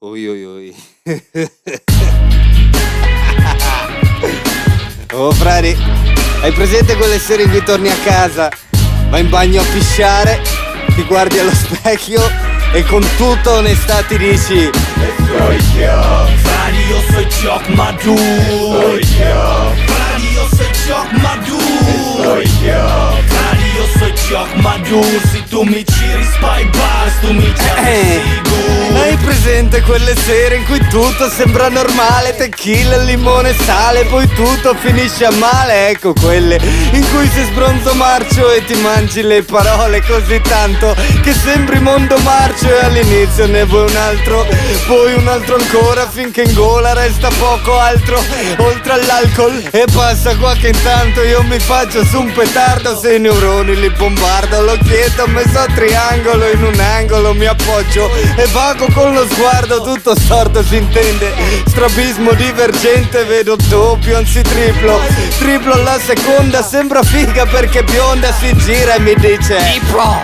Oi, oi, oi. Oh frari, hai presente quelle sere in cui torni a casa, vai in bagno a pisciare, ti guardi allo specchio e con tutta onestà ti dici: soy yo, frari, io soy Jock Madù. Soy yo, frari, io soy Jock Madù. Soy yo, frari, io soy Jock Madù. Se tu mi giri spy bars, tu mi chiami sicuro. hai presente quelle sere in cui tutto sembra normale, tequila, limone, sale, poi tutto finisce a male? Ecco quelle in cui sei sbronzo marcio e ti mangi le parole così tanto che sembri mondo marcio, e all'inizio ne vuoi un altro, poi un altro ancora, finché in gola resta poco altro oltre all'alcol. E passa qualche intanto, io mi faccio su un petardo, se i neuroni li bombardo, l'occhietto messo a triangolo, in un angolo mi appoggio e vago con lo sguardo tutto storto, si intende, strabismo divergente, vedo doppio anzi triplo, triplo alla seconda, sembra figa perché bionda, si gira e mi dice: Tipo,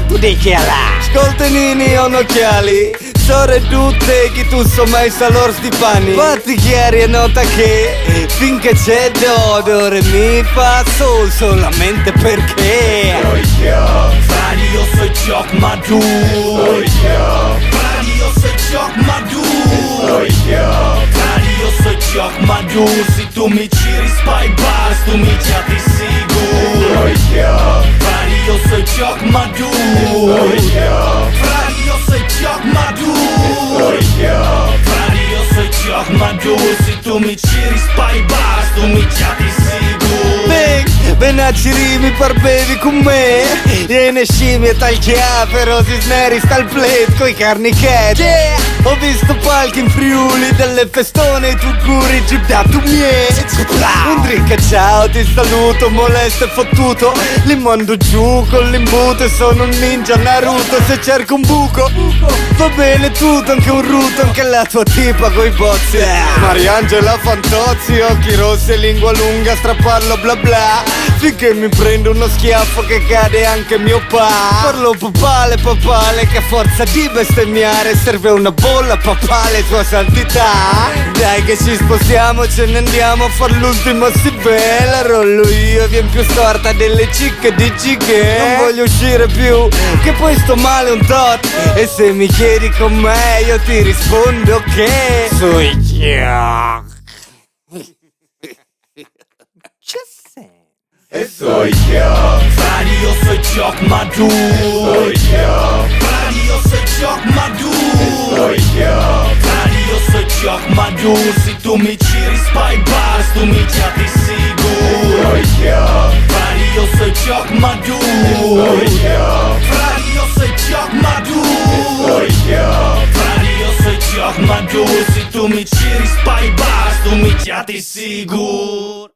tu dici là. ascolta Nini, ho occhiali, so ridotte che tu so mai salor sti panni, fatti chiari e nota che finché c'è do re mi fa sol, solamente perché Soy yo, frari, io soy Jock Madù. Soy yo, frari, io soy Jock Madù. Soy yo, frari, io soy Jock Madù. Se tu mi giri spy bars, tu mi chiami sicuro. Soy yo, frari, io soy Jock Madù. Soy yo, frari, io soy Jock Madù. Soy yo, frari, io soy Jock Madù. Se tu mi giri spy bars, tu mi chiami sicuro. Venacci rimi par bevi con me, viene scimmia tagliata però si sneri sta il plate coi carnichetti. Yeah! Ho visto palchi in Friuli, delle festone, i tuoi curi jeep da tu miei. Un drink, ciao, ti saluto, molesto e fottuto, li mando giù con l'imbuto e sono un ninja Naruto. Se cerco un buco, va bene tutto, anche un ruto, anche la tua tipa coi bozzi. Mariangela Fantozzi, occhi rossi e lingua lunga, strapparlo bla bla, finché mi prendo uno schiaffo che cade anche mio pa. Parlo papale che a forza di bestemmiare serve una bolla papale, tua santità. Dai che ci spostiamo, ce ne andiamo a far l'ultimo si bella, rollo io, vien più storta delle cicche di gighe. Non voglio uscire più, che poi sto male un tot, e se mi chiedi con me io ti rispondo che soy io. E soy yo, frari, io soy Jock Madù. Soy yo, frari, io soy Jock Madù. Soy yo, frari, io soy Jock Madù. Se tu mi giri spy bars, tu mi chiami sicuro. Soy yo, frari, io soy Jock Madù. Soy yo, frari, io soy Jock Madù. Soy yo, frari, io soy Jock Madù. Se tu mi giri spy bars, tu mi chiami sicuro.